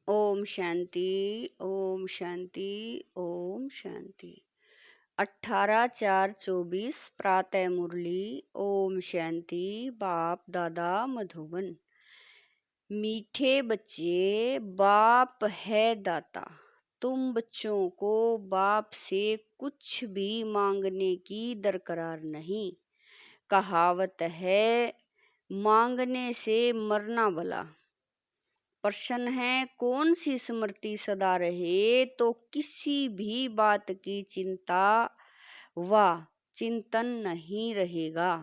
ओम शांति। ओम शांति। ओम शांति। 18/4/24 प्रातः मुरली। ओम शांति। बाप दादा मधुबन। मीठे बच्चे, बाप है दाता। तुम बच्चों को बाप से कुछ भी मांगने की दरकार नहीं। कहावत है, मांगने से मरना भला। प्रश्न है, कौन सी स्मृति सदा रहे तो किसी भी बात की चिंता व चिंतन नहीं रहेगा।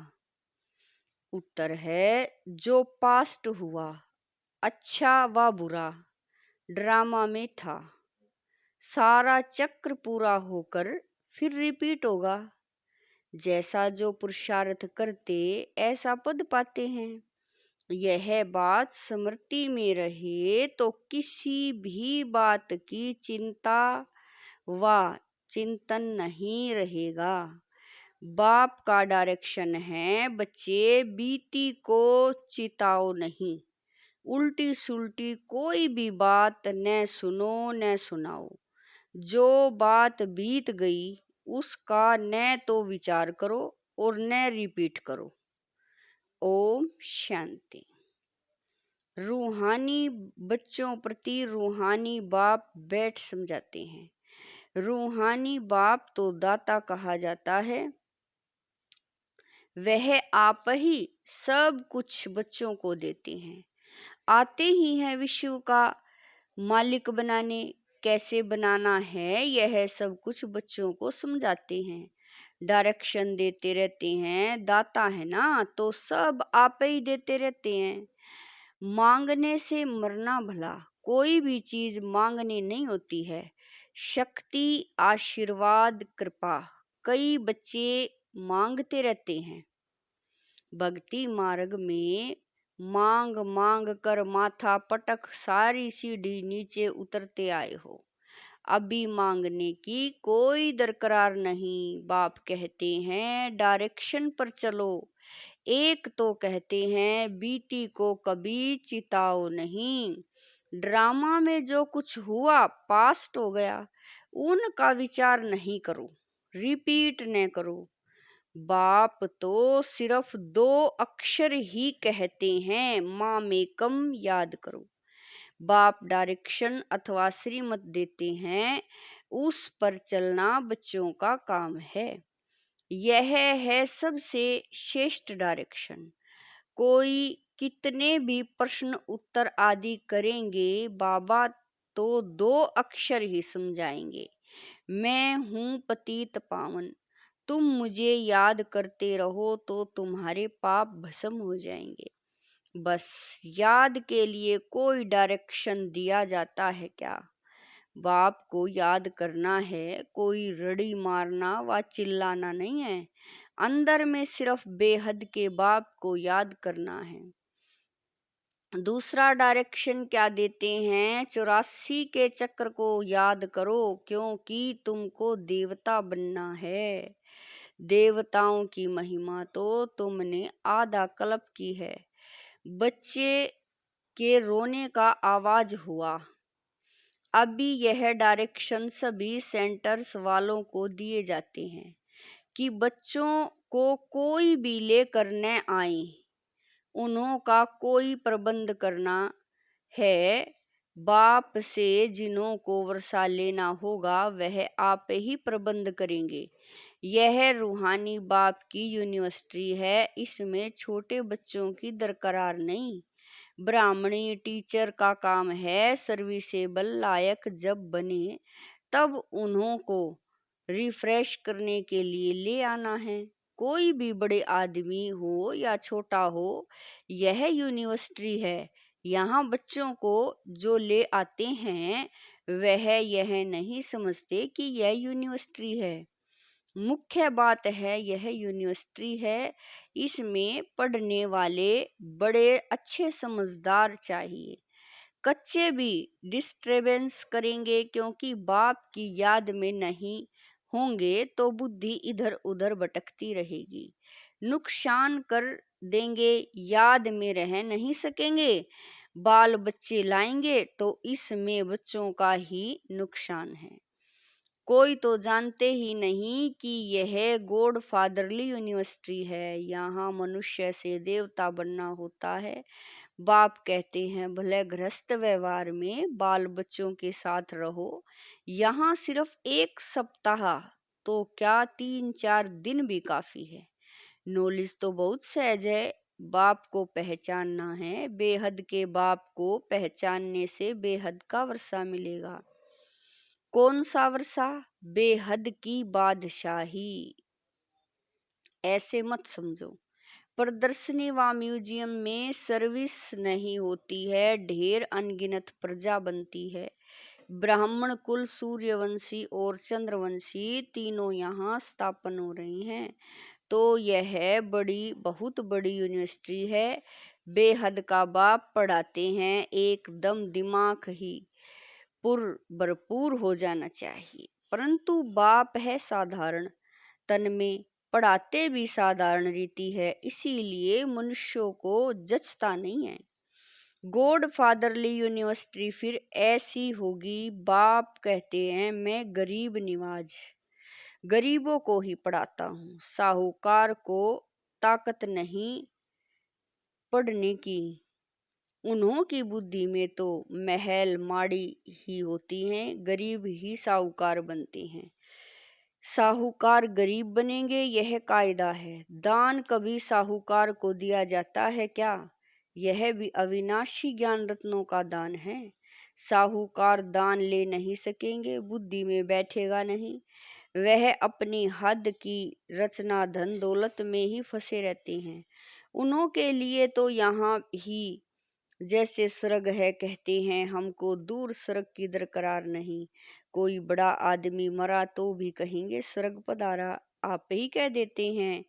उत्तर है, जो पास्ट हुआ, अच्छा व बुरा, ड्रामा में था, सारा चक्र पूरा होकर फिर रिपीट होगा। जैसा जो पुरुषार्थ करते ऐसा पद पाते हैं। यह बात स्मृति में रहे तो किसी भी बात की चिंता व चिंतन नहीं रहेगा। बाप का डायरेक्शन है, बच्चे बीती को चिताओ नहीं। उल्टी सुल्टी कोई भी बात न सुनो न सुनाओ। जो बात बीत गई उसका न तो विचार करो और न रिपीट करो। ओम शांति। रूहानी बच्चों प्रति रूहानी बाप बैठ समझाते हैं। रूहानी बाप तो दाता कहा जाता है। वह आप ही सब कुछ बच्चों को देते हैं। आते ही हैं विश्व का मालिक बनाने। कैसे बनाना है यह सब कुछ बच्चों को समझाते हैं, डायरेक्शन देते रहते हैं। दाता है ना, तो सब आप ही देते रहते हैं। मांगने से मरना भला। कोई भी चीज मांगने नहीं होती है। शक्ति, आशीर्वाद, कृपा कई बच्चे मांगते रहते हैं। भक्ति मार्ग में मांग मांग कर माथा पटक सारी सीढ़ी नीचे उतरते आए हो। अभी मांगने की कोई दरकार नहीं। बाप कहते हैं, डायरेक्शन पर चलो। एक तो कहते हैं, बीती को कभी चिताओ नहीं। ड्रामा में जो कुछ हुआ पास्ट हो गया, उनका विचार नहीं करो, रिपीट न करो। बाप तो सिर्फ 2 अक्षर ही कहते हैं, माँ में कम याद करो। बाप डायरेक्शन अथवा श्रीमत देते हैं, उस पर चलना बच्चों का काम है। यह है सबसे श्रेष्ठ डायरेक्शन। कोई कितने भी प्रश्न उत्तर आदि करेंगे, बाबा तो 2 अक्षर ही समझाएंगे। मैं हूँ पतित पावन। तुम मुझे याद करते रहो तो तुम्हारे पाप भस्म हो जाएंगे। बस याद के लिए कोई डायरेक्शन दिया जाता है क्या? बाप को याद करना है, कोई रड़ी मारना व चिल्लाना नहीं है। अंदर में सिर्फ बेहद के बाप को याद करना है। दूसरा डायरेक्शन क्या देते हैं? 84 के चक्र को याद करो, क्योंकि तुमको देवता बनना है। देवताओं की महिमा तो तुमने आधा कल्प की है। बच्चे के रोने का आवाज हुआ। अभी यह डायरेक्शन सभी सेंटर्स वालों को दिए जाते हैं कि बच्चों को कोई भी लेकर न आए। उन्हों का कोई प्रबंध करना है। बाप से जिन्हों को वर्षा लेना होगा वह आप ही प्रबंध करेंगे। यह रूहानी बाप की यूनिवर्सिटी है। इसमें छोटे बच्चों की दरकार नहीं। ब्राह्मणी टीचर का काम है सर्विसेबल लायक जब बने तब उन्हों को रिफ्रेश करने के लिए ले आना है। कोई भी बड़े आदमी हो या छोटा हो, यह यूनिवर्सिटी है। यहाँ बच्चों को जो ले आते हैं वह यह नहीं समझते कि यह यूनिवर्सिटी है। मुख्य बात है, यह यूनिवर्सिटी है। इसमें पढ़ने वाले बड़े अच्छे समझदार चाहिए। कच्चे भी डिस्टर्बेंस करेंगे, क्योंकि बाप की याद में नहीं होंगे तो बुद्धि इधर उधर भटकती रहेगी। नुकसान कर देंगे, याद में रह नहीं सकेंगे। बाल बच्चे लाएंगे तो इसमें बच्चों का ही नुकसान है। कोई तो जानते ही नहीं कि यह गॉड फादरली यूनिवर्सिटी है, यहाँ मनुष्य से देवता बनना होता है। बाप कहते हैं भले गृहस्थ व्यवहार में बाल बच्चों के साथ रहो, यहाँ सिर्फ 1 सप्ताह तो क्या 3-4 दिन भी काफी है। नॉलेज तो बहुत सहज है, बाप को पहचानना है, बेहद के बाप को पहचानने से बेहद का वर्षा मिलेगा। कौन सा वर्षा? बेहद की बादशाही। ऐसे मत समझो। प्रदर्शनी व म्यूजियम में सर्विस नहीं होती है, ढेर अनगिनत प्रजा बनती है। ब्राह्मण कुल, सूर्यवंशी और चंद्रवंशी तीनों यहाँ स्थापन हो रही हैं। तो यह बहुत बड़ी यूनिवर्सिटी है। बेहद का बाप पढ़ाते हैं, एकदम दिमाग ही भरपूर हो जाना चाहिए। परंतु बाप है साधारण तन में, पढ़ाते भी साधारण रीति है, इसीलिए मनुष्यों को जचता नहीं है। गॉड फादरली यूनिवर्सिटी फिर ऐसी होगी। बाप कहते हैं मैं गरीब निवाज, गरीबों को ही पढ़ाता हूँ। साहूकार को ताकत नहीं पढ़ने की, उन्हों की बुद्धि में तो महल माड़ी ही होती हैं, गरीब ही साहूकार बनते हैं। साहूकार गरीब बनेंगे, यह कायदा है। दान कभी साहूकार को दिया जाता है क्या? यह भी अविनाशी ज्ञान रत्नों का दान है। साहूकार दान ले नहीं सकेंगे, बुद्धि में बैठेगा नहीं, वह अपनी हद की रचना धन दौलत में ही फंसे रहते हैं। उन्हों के लिए तो यहाँ ही जैसे स्वर्ग है, कहते हैं हमको दूर स्वर्ग की दरकरार नहीं। कोई बड़ा आदमी मरा तो भी कहेंगे स्वर्ग पधारा। आप ही कह देते हैं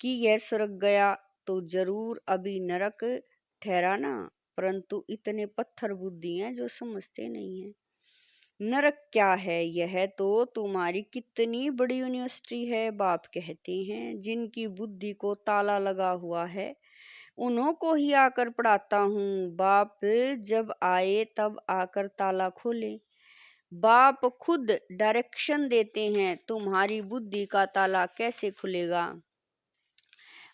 कि यह स्वर्ग गया तो जरूर अभी नरक ठहरा ना, परंतु इतने पत्थर बुद्धि हैं जो समझते नहीं हैं। नरक क्या है? यह तो तुम्हारी कितनी बड़ी यूनिवर्सिटी है, बाप कहते हैं। जिनकी बुद्धि को ताला लगा हुआ है उन्हों को ही आकर पढ़ाता हूँ। बाप जब आए तब आकर ताला खोले। बाप खुद डायरेक्शन देते हैं, तुम्हारी बुद्धि का ताला कैसे खुलेगा?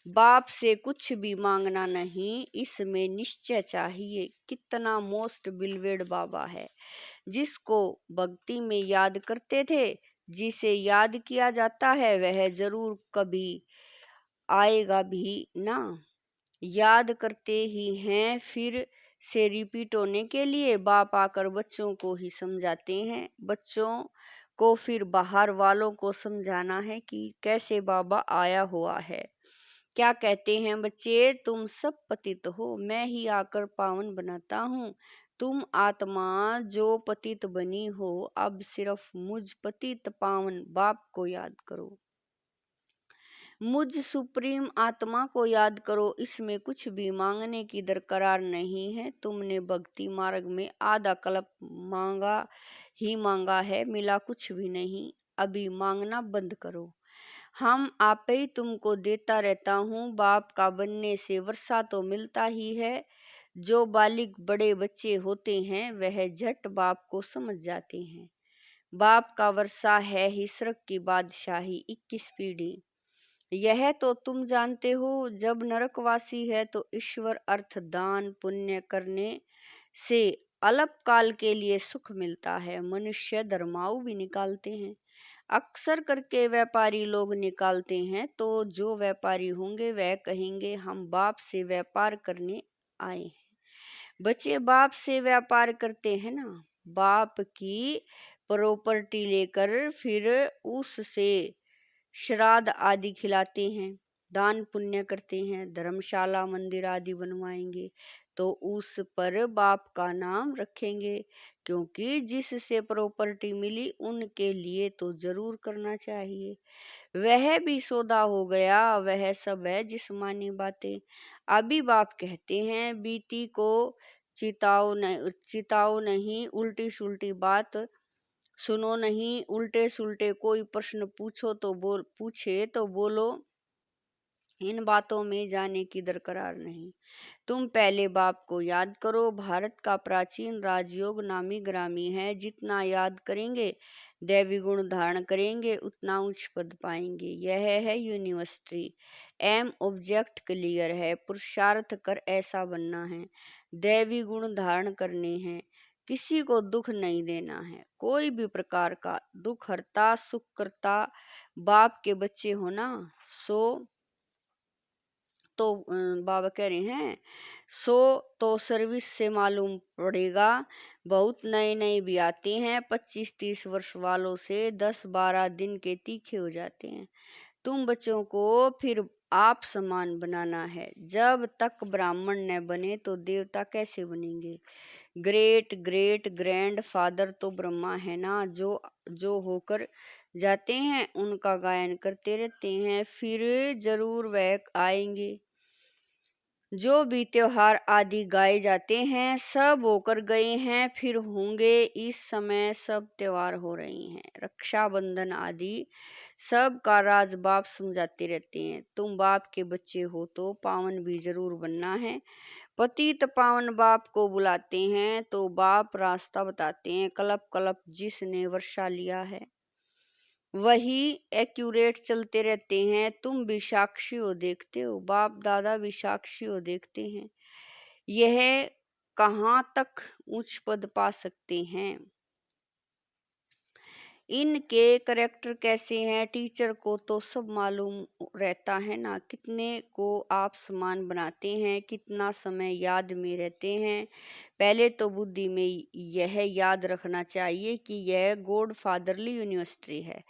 बाप से कुछ भी मांगना नहीं, इसमें निश्चय चाहिए। कितना मोस्ट बिलवेड बाबा है, जिसको भक्ति में याद करते थे। जिसे याद किया जाता है वह जरूर कभी आएगा भी ना। याद करते ही हैं, फिर से रिपीट होने के लिए बाप आकर बच्चों को ही समझाते हैं। बच्चों को फिर बाहर वालों को समझाना है कि कैसे बाबा आया हुआ है। क्या कहते हैं बच्चे? तुम सब पतित हो, मैं ही आकर पावन बनाता हूँ। तुम आत्मा जो पतित बनी हो, अब सिर्फ मुझ पतित पावन बाप को याद करो, मुझ सुप्रीम आत्मा को याद करो। इसमें कुछ भी मांगने की दरकार नहीं है। तुमने भक्ति मार्ग में आधा कल्प मांगा है, मिला कुछ भी नहीं। अभी मांगना बंद करो, हम आप ही तुमको देता रहता हूँ। बाप का बनने से वर्षा तो मिलता ही है। जो बालिक बड़े बच्चे होते हैं वह झट बाप को समझ जाते हैं। बाप का वर्षा है ही स्वर्ग की बादशाही 21 पीढ़ी। यह तो तुम जानते हो। जब नरकवासी है तो ईश्वर अर्थ दान पुण्य करने से अल्पकाल के लिए सुख मिलता है। मनुष्य धर्माऊ भी निकालते हैं, अक्सर करके व्यापारी लोग निकालते हैं। तो जो व्यापारी होंगे वह कहेंगे हम बाप से व्यापार करने आए हैं। बच्चे बाप से व्यापार करते हैं ना, बाप की प्रॉपर्टी लेकर फिर उससे श्राद्ध आदि खिलाते हैं, दान पुण्य करते हैं, धर्मशाला मंदिर आदि बनवाएंगे तो उस पर बाप का नाम रखेंगे, क्योंकि जिससे प्रॉपर्टी मिली उनके लिए तो जरूर करना चाहिए। वह भी सौदा हो गया, वह सब है जिस्मानी बातें। अभी बाप कहते हैं बीती को चिताओ नहीं, उल्टी सुल्टी बात सुनो नहीं। उल्टे सुल्टे कोई प्रश्न पूछे तो बोलो इन बातों में जाने की दरकार नहीं। तुम पहले बाप को याद करो। भारत का प्राचीन राजयोग नामी ग्रामी है। जितना याद करेंगे, दैवी गुण धारण करेंगे, उतना उच्च पद पाएंगे। यह है यूनिवर्सिटी। एम ऑब्जेक्ट क्लियर है। पुरुषार्थ कर ऐसा बनना है। दैवी गुण धारण करने हैं। किसी को दुख नहीं देना है। कोई भी प्रकार का दुख हरता सुख करता बाप के बच्चे हो ना, सो तो बाबा कह रहे हैं सो तो सर्विस से मालूम पड़ेगा। बहुत नए नए भी आते हैं, 25-30 वर्ष वालों से 10-12 दिन के तीखे हो जाते हैं। तुम बच्चों को फिर आप समान बनाना है। जब तक ब्राह्मण न बने तो देवता कैसे बनेंगे? ग्रेट ग्रेट ग्रैंड फादर तो ब्रह्मा है ना, जो होकर जाते हैं उनका गायन करते रहते हैं। फिर जरूर वह आएंगे। जो भी त्योहार आदि गाए जाते हैं सब होकर गए हैं, फिर होंगे। इस समय सब त्योहार हो रही हैं, रक्षाबंधन आदि सब का राज बाप समझाते रहते हैं। तुम बाप के बच्चे हो तो पावन भी जरूर बनना है। पतित पावन बाप को बुलाते हैं तो बाप रास्ता बताते हैं। कलप कलप जिसने वर्षा लिया है वही एक्यूरेट चलते रहते हैं। तुम भी साक्षी हो, देखते हो। बाप दादा भी साक्षी हो, देखते हैं। यह कहाँ तक उच्च पद पा सकते हैं। इनके करेक्टर कैसे हैं, टीचर को तो सब मालूम रहता है ना। कितने को आप समान बनाते हैं, कितना समय याद में रहते हैं। पहले तो बुद्धि में यह याद रखना चाहिए कि यह गॉड फादरली यूनिवर्सिटी है।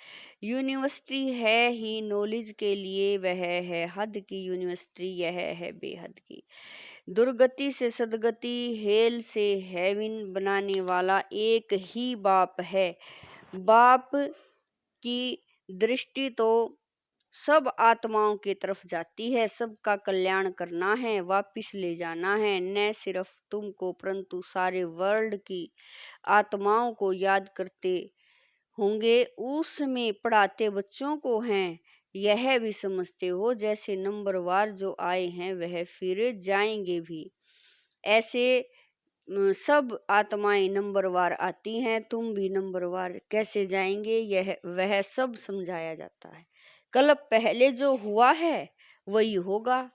यूनिवर्सिटी है ही नॉलेज के लिए, वह है हद की यूनिवर्सिटी, यह है बेहद की। दुर्गति से सदगति, हेल से हेवन बनाने वाला एक ही बाप है। बाप की दृष्टि तो सब आत्माओं की तरफ जाती है। सबका कल्याण करना है, वापिस ले जाना है। न सिर्फ तुमको परंतु सारे वर्ल्ड की आत्माओं को याद करते होंगे। उसमें पढ़ाते बच्चों को हैं, यह भी समझते हो। जैसे नंबरवार जो आए हैं वह फिर जाएंगे भी, ऐसे सब आत्माएं नंबरवार आती हैं। तुम भी नंबरवार कैसे जाएंगे, यह वह सब समझाया जाता है। कल्प पहले जो हुआ है वही होगा,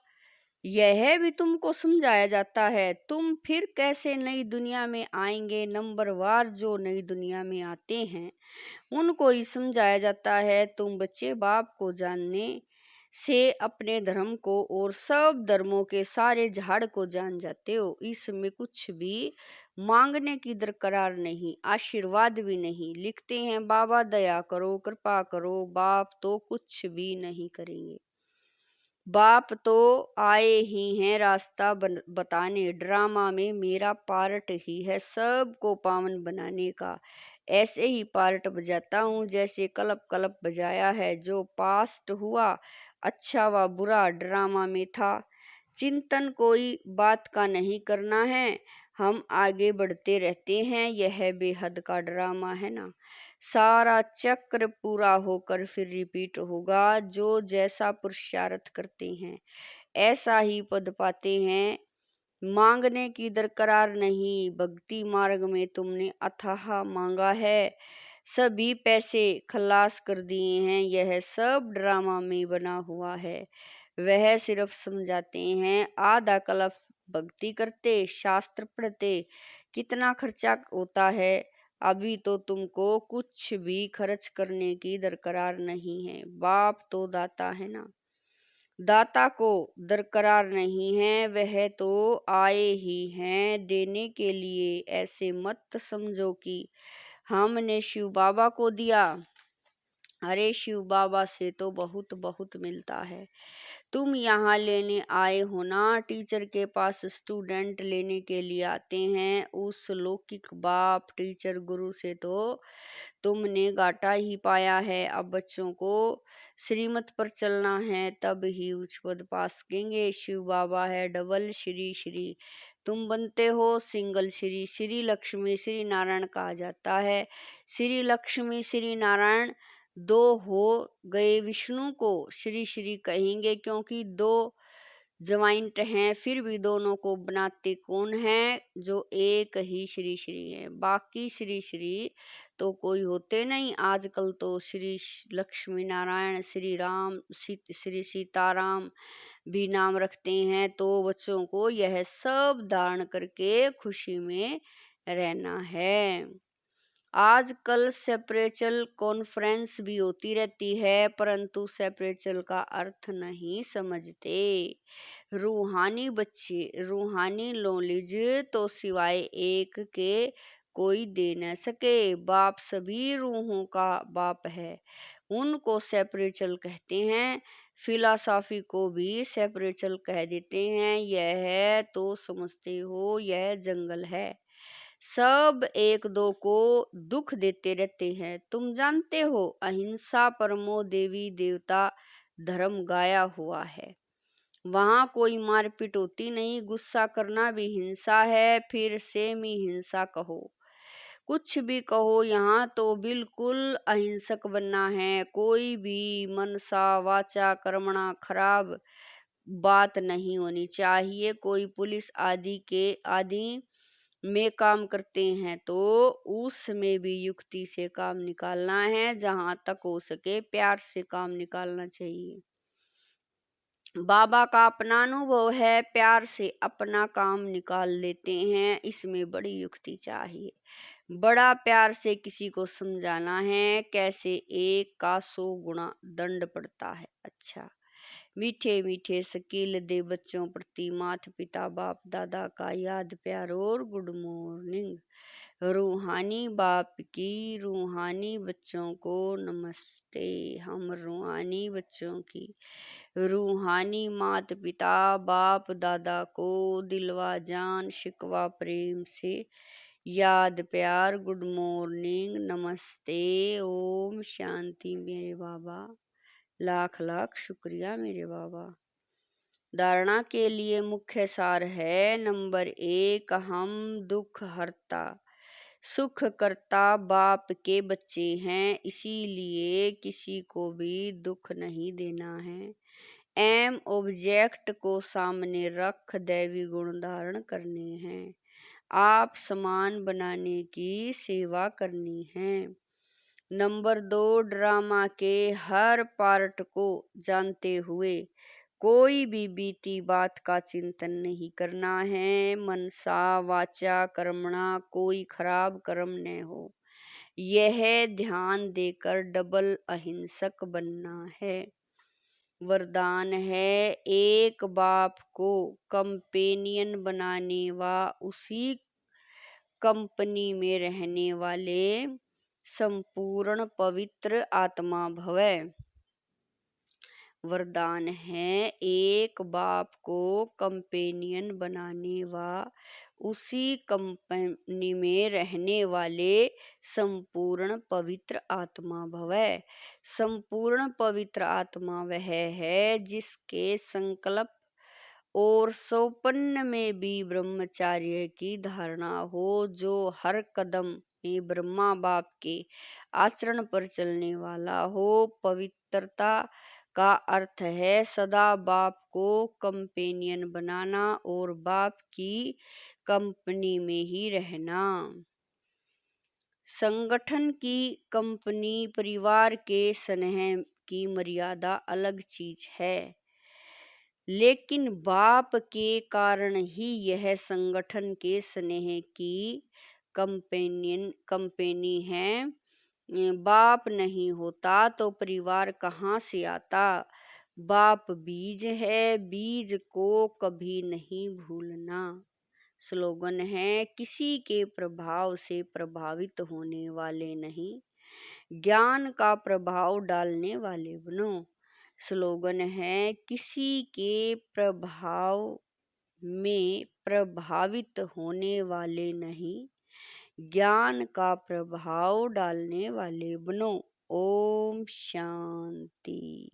यह भी तुमको समझाया जाता है। तुम फिर कैसे नई दुनिया में आएंगे। नंबरवार जो नई दुनिया में आते हैं उनको ही समझाया जाता है। तुम बच्चे बाप को जानने से अपने धर्म को और सब धर्मों के सारे झाड़ को जान जाते हो। इसमें कुछ भी मांगने की दरकार नहीं, आशीर्वाद भी नहीं। लिखते हैं बाबा दया करो कृपा करो, बाप तो कुछ भी नहीं करेंगे। बाप तो आए ही हैं रास्ता बताने। ड्रामा में मेरा पार्ट ही है सबको पावन बनाने का। ऐसे ही पार्ट बजाता हूँ जैसे कलप कलप बजाया है। जो पास्ट हुआ अच्छा व बुरा ड्रामा में था। चिंतन कोई बात का नहीं करना है, हम आगे बढ़ते रहते हैं। यह बेहद का ड्रामा है ना। सारा चक्र पूरा होकर फिर रिपीट होगा। जो जैसा पुरुषार्थ करते हैं ऐसा ही पद पाते हैं। मांगने की दरकार नहीं। भक्ति मार्ग में तुमने अथाह मांगा है, सभी पैसे खलास कर दिए हैं। यह सब ड्रामा में बना हुआ है। वह सिर्फ समझाते हैं। आधा कल्प भक्ति करते, शास्त्र पढ़ते, कितना खर्चा होता है। अभी तो तुमको कुछ भी खर्च करने की दरकार नहीं है। बाप तो दाता है ना, दाता को दरकार नहीं है, वह तो आए ही हैं देने के लिए। ऐसे मत समझो कि हमने शिव बाबा को दिया। अरे शिव बाबा से तो बहुत बहुत मिलता है। तुम यहाँ लेने आए हो ना, टीचर के पास स्टूडेंट लेने के लिए आते हैं। उस लौकिक बाप टीचर गुरु से तो तुमने घाटा ही पाया है। अब बच्चों को श्रीमत पर चलना है, तब ही उच्च पद पा सकेंगे। शिव बाबा है डबल श्री श्री, तुम बनते हो सिंगल श्री। श्री लक्ष्मी श्री नारायण कहा जाता है। श्री लक्ष्मी श्री नारायण दो हो गए विष्णु को श्री श्री कहेंगे, क्योंकि दो ज्वाइंट हैं फिर भी दोनों को बनाते कौन है? जो एक ही श्री श्री है। बाकी श्री श्री तो कोई होते नहीं। आजकल तो श्री लक्ष्मी नारायण, श्री राम, श्री सीताराम भी नाम रखते हैं। तो बच्चों को यह सब धारण करके खुशी में रहना है। आजकल स्पिरिचुअल कॉन्फ्रेंस भी होती रहती है, परंतु स्पिरिचुअल का अर्थ नहीं समझते। रूहानी बच्चे रूहानी नॉलेज तो सिवाय एक के कोई दे न सके। बाप सभी रूहों का बाप है, उनको स्पिरिचुअल कहते हैं। फिलॉसफी को भी स्पिरिचुअल कह देते हैं। यह तो समझते हो यह जंगल है, सब एक दो को दुख देते रहते हैं। तुम जानते हो अहिंसा परमो देवी देवता धर्म गाया हुआ है, वहाँ कोई मारपीट होती नहीं। गुस्सा करना भी हिंसा है, फिर सेमी हिंसा कहो, कुछ भी कहो, यहाँ तो बिल्कुल अहिंसक बनना है। कोई भी मनसा वाचा कर्मणा खराब बात नहीं होनी चाहिए। कोई पुलिस आदि में काम करते हैं तो उसमें भी युक्ति से काम निकालना है। जहाँ तक हो सके प्यार से काम निकालना चाहिए। बाबा का अपना अनुभव है, प्यार से अपना काम निकाल देते हैं। इसमें बड़ी युक्ति चाहिए, बड़ा प्यार से किसी को समझाना है कैसे एक का 100 गुना दंड पड़ता है। अच्छा, मीठे मीठे शकील दे बच्चों प्रति माता पिता बाप दादा का याद प्यार और गुड मॉर्निंग। रूहानी बाप की रूहानी बच्चों को नमस्ते। हम रूहानी बच्चों की रूहानी माता पिता बाप दादा को दिलवा जान शिकवा प्रेम से याद प्यार गुड मॉर्निंग नमस्ते ओम शांति। मेरे बाबा लाख लाख शुक्रिया मेरे बाबा। धारणा के लिए मुख्य सार है, नंबर 1, हम दुख हरता सुख करता बाप के बच्चे हैं, इसीलिए किसी को भी दुख नहीं देना है। एम ऑब्जेक्ट को सामने रख दैवी गुण धारण करने हैं। आप समान बनाने की सेवा करनी है। नंबर 2, ड्रामा के हर पार्ट को जानते हुए कोई भी बीती बात का चिंतन नहीं करना है। मनसा वाचा कर्मणा कोई खराब कर्म न हो, यह ध्यान देकर डबल अहिंसक बनना है। वरदान है, एक बाप को कंपेनियन बनाने व उसी कंपनी में रहने वाले संपूर्ण पवित्र आत्मा भवै। वरदान है, एक बाप को कंपेनियन बनाने व उसी कंपनी में रहने वाले संपूर्ण पवित्र आत्मा भवै। संपूर्ण पवित्र आत्मा वह है जिसके संकल्प और सौपन्न में भी ब्रह्मचार्य की धारणा हो, जो हर कदम में ब्रह्मा बाप के आचरण पर चलने वाला हो। पवित्रता का अर्थ है सदा बाप को कंपेनियन बनाना और बाप की कंपनी में ही रहना। संगठन की कंपनी परिवार के स्नेह की मर्यादा अलग चीज है, लेकिन बाप के कारण ही यह संगठन के स्नेह की कंपनी है। बाप नहीं होता तो परिवार कहाँ से आता। बाप बीज है, बीज को कभी नहीं भूलना। स्लोगन है, किसी के प्रभाव से प्रभावित होने वाले नहीं, ज्ञान का प्रभाव डालने वाले बनो। स्लोगन है, किसी के प्रभाव में प्रभावित होने वाले नहीं, ज्ञान का प्रभाव डालने वाले बनो। ओम शांति।